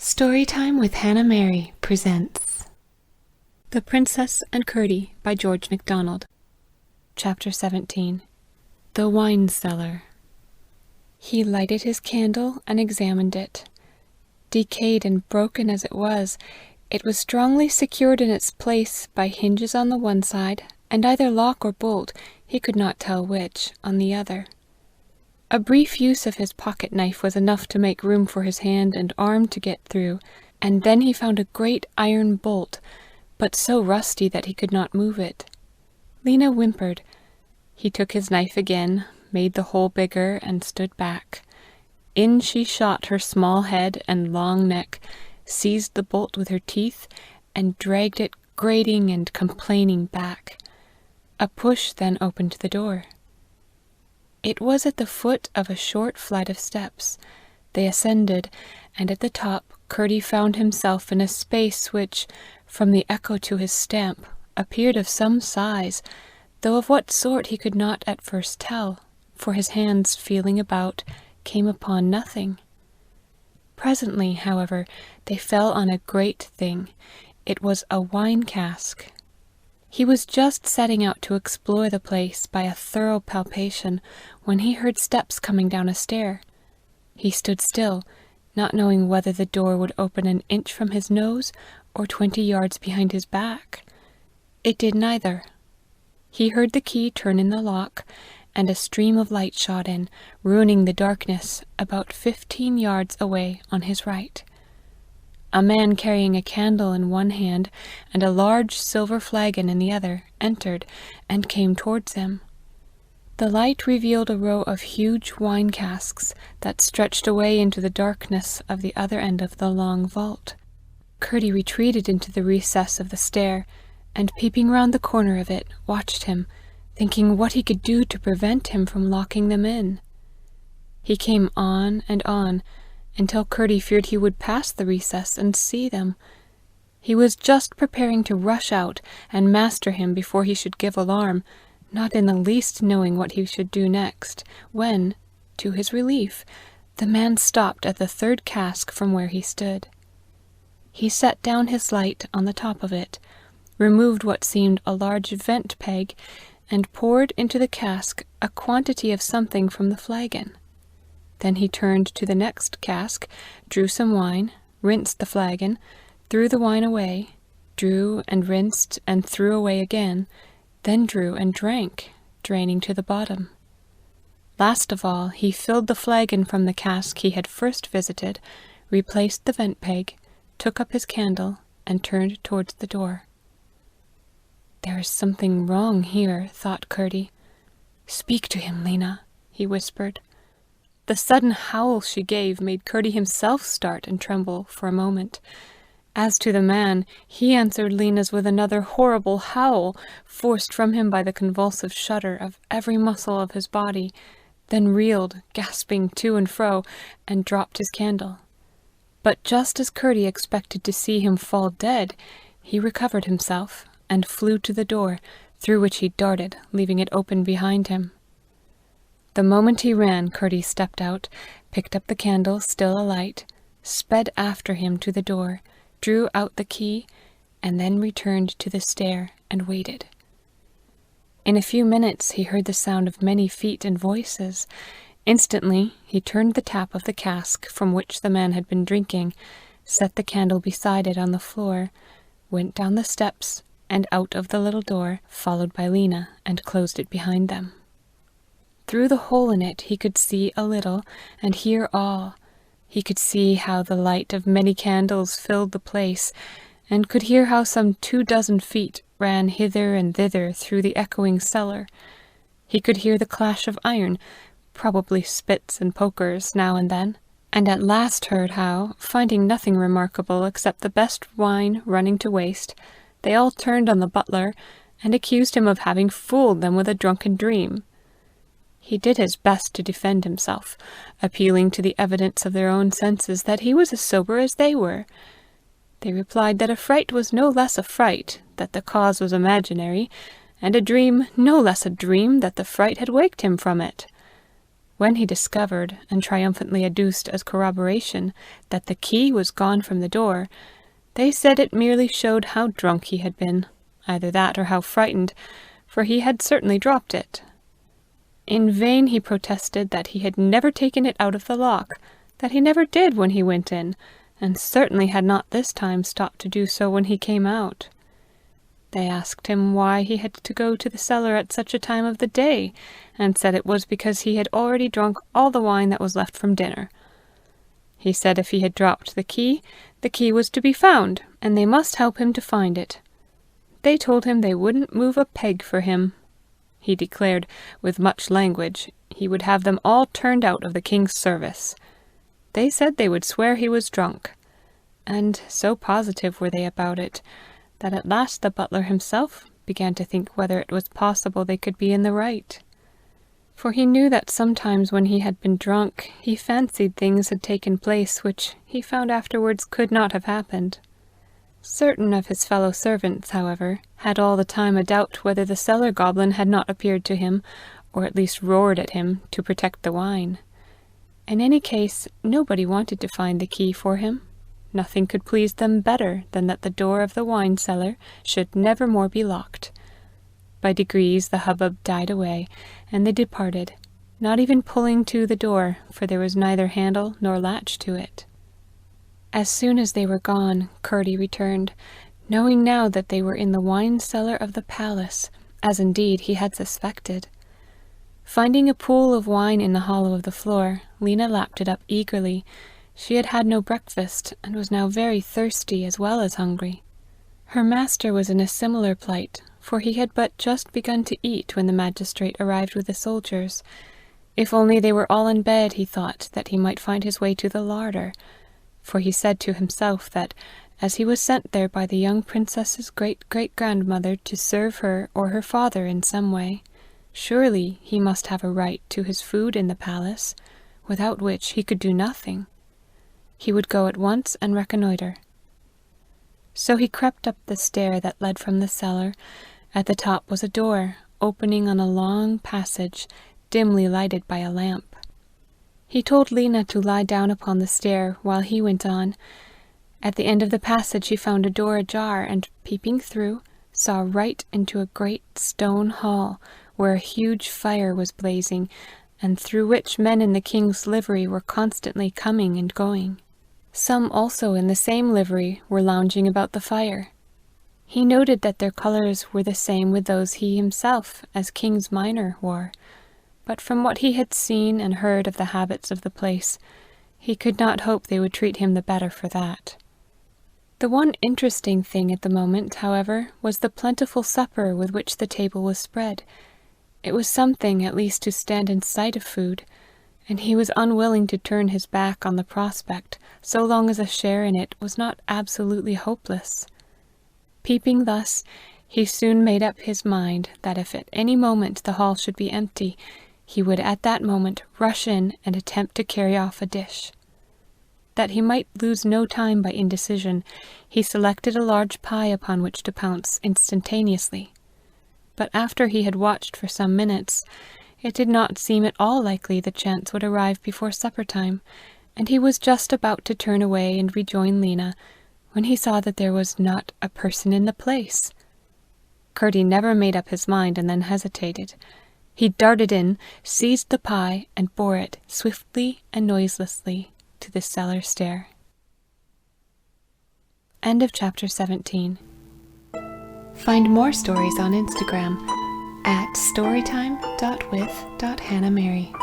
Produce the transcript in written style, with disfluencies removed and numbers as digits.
Storytime with HannahMary Presents The Princess and Curdie by George MacDonald. Chapter 17. The Wine Cellar. He lighted his candle and examined it. Decayed and broken as it was strongly secured in its place by hinges on the one side, and either lock or bolt, he could not tell which, on the other. A brief use of his pocket-knife was enough to make room for his hand and arm to get through, and then he found a great iron bolt, but so rusty that he could not move it. Lena whimpered. He took his knife again, made the hole bigger, and stood back. In she shot her small head and long neck, seized the bolt with her teeth, and dragged it grating and complaining back. A push then opened the door. It was at the foot of a short flight of steps. They ascended, and at the top Curdie found himself in a space which, from the echo to his stamp, appeared of some size, though of what sort he could not at first tell, for his hands, feeling about, came upon nothing. Presently, however, they fell on a great thing. It was a wine-cask. He was just setting out to explore the place by a thorough palpation, when he heard steps coming down a stair. He stood still, not knowing whether the door would open an inch from his nose or 20 yards behind his back. It did neither. He heard the key turn in the lock, and a stream of light shot in, ruining the darkness, about 15 yards away on his right. A man carrying a candle in one hand and a large silver flagon in the other entered and came towards him. The light revealed a row of huge wine casks that stretched away into the darkness of the other end of the long vault. Curdie retreated into the recess of the stair, and peeping round the corner of it, watched him, thinking what he could do to prevent him from locking them in. He came on, until Curdie feared he would pass the recess and see them. He was just preparing to rush out and master him before he should give alarm, not in the least knowing what he should do next, when, to his relief, the man stopped at the third cask from where he stood. He set down his light on the top of it, removed what seemed a large vent peg, and poured into the cask a quantity of something from the flagon. Then he turned to the next cask, drew some wine, rinsed the flagon, threw the wine away, drew and rinsed and threw away again, then drew and drank, draining to the bottom. Last of all, he filled the flagon from the cask he had first visited, replaced the vent peg, took up his candle, and turned towards the door. "There is something wrong here," thought Curdie. "Speak to him, Lena," he whispered. The sudden howl she gave made Curdie himself start and tremble for a moment. As to the man, he answered Lena's with another horrible howl, forced from him by the convulsive shudder of every muscle of his body, then reeled, gasping to and fro, and dropped his candle. But just as Curdie expected to see him fall dead, he recovered himself, and flew to the door, through which he darted, leaving it open behind him. The moment he ran, Curdie stepped out, picked up the candle, still alight, sped after him to the door, drew out the key, and then returned to the stair and waited. In a few minutes he heard the sound of many feet and voices. Instantly he turned the tap of the cask from which the man had been drinking, set the candle beside it on the floor, went down the steps and out of the little door, followed by Lena, and closed it behind them. Through the hole in it he could see a little, and hear all. He could see how the light of many candles filled the place, and could hear how some 24 feet ran hither and thither through the echoing cellar. He could hear the clash of iron, probably spits and pokers now and then, and at last heard how, finding nothing remarkable except the best wine running to waste, they all turned on the butler, and accused him of having fooled them with a drunken dream. He did his best to defend himself, appealing to the evidence of their own senses that he was as sober as they were. They replied that a fright was no less a fright, that the cause was imaginary, and a dream no less a dream, that the fright had waked him from it. When he discovered, and triumphantly adduced as corroboration, that the key was gone from the door, they said it merely showed how drunk he had been, either that or how frightened, for he had certainly dropped it. In vain he protested that he had never taken it out of the lock, that he never did when he went in, and certainly had not this time stopped to do so when he came out. They asked him why he had to go to the cellar at such a time of the day, and said it was because he had already drunk all the wine that was left from dinner. He said if he had dropped the key was to be found, and they must help him to find it. They told him they wouldn't move a peg for him. He declared, with much language, he would have them all turned out of the king's service. They said they would swear he was drunk, and so positive were they about it, that at last the butler himself began to think whether it was possible they could be in the right. For he knew that sometimes when he had been drunk, he fancied things had taken place which he found afterwards could not have happened. Certain of his fellow servants, however, had all the time a doubt whether the cellar goblin had not appeared to him, or at least roared at him, to protect the wine. In any case, nobody wanted to find the key for him. Nothing could please them better than that the door of the wine cellar should never more be locked. By degrees the hubbub died away, and they departed, not even pulling to the door, for there was neither handle nor latch to it. As soon as they were gone, Curdie returned, knowing now that they were in the wine cellar of the palace, as indeed he had suspected. Finding a pool of wine in the hollow of the floor, Lena lapped it up eagerly. She had had no breakfast, and was now very thirsty as well as hungry. Her master was in a similar plight, for he had but just begun to eat when the magistrate arrived with the soldiers. If only they were all in bed, he thought, that he might find his way to the larder, for he said to himself that, as he was sent there by the young princess's great-great-grandmother to serve her or her father in some way, surely he must have a right to his food in the palace, without which he could do nothing. He would go at once and reconnoitre. So he crept up the stair that led from the cellar. At the top was a door, opening on a long passage, dimly lighted by a lamp. He told Lena to lie down upon the stair while he went on. At the end of the passage he found a door ajar, and, peeping through, saw right into a great stone hall, where a huge fire was blazing, and through which men in the king's livery were constantly coming and going. Some also in the same livery were lounging about the fire. He noted that their colours were the same with those he himself, as king's miner, wore, but from what he had seen and heard of the habits of the place, he could not hope they would treat him the better for that. The one interesting thing at the moment, however, was the plentiful supper with which the table was spread. It was something at least to stand in sight of food, and he was unwilling to turn his back on the prospect, so long as a share in it was not absolutely hopeless. Peeping thus, he soon made up his mind that if at any moment the hall should be empty, he would at that moment rush in and attempt to carry off a dish. That he might lose no time by indecision, he selected a large pie upon which to pounce instantaneously. But after he had watched for some minutes, it did not seem at all likely the chance would arrive before supper-time, and he was just about to turn away and rejoin Lena, when he saw that there was not a person in the place. Curdie never made up his mind and then hesitated. He darted in, seized the pie, and bore it swiftly and noiselessly to the cellar stair. End of chapter 17. Find more stories on Instagram at storytime.with.HannahMary.